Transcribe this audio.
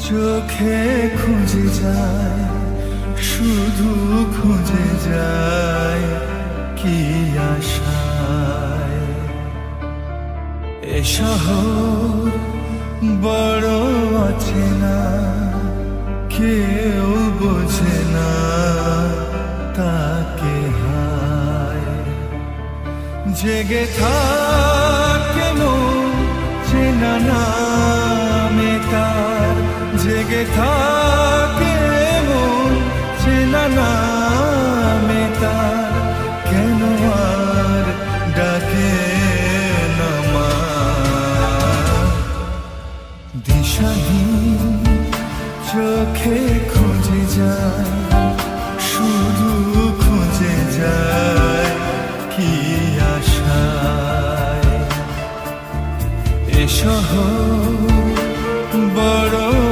চোখে খুঁজে যায়, শুধু খুঁজে যায় কি আশায়। এ শহর বড় অচেনা, কেউ বোঝে না তাকে হায়। জেগে থাকে মন চেনা নামে তার, জেগে থাকে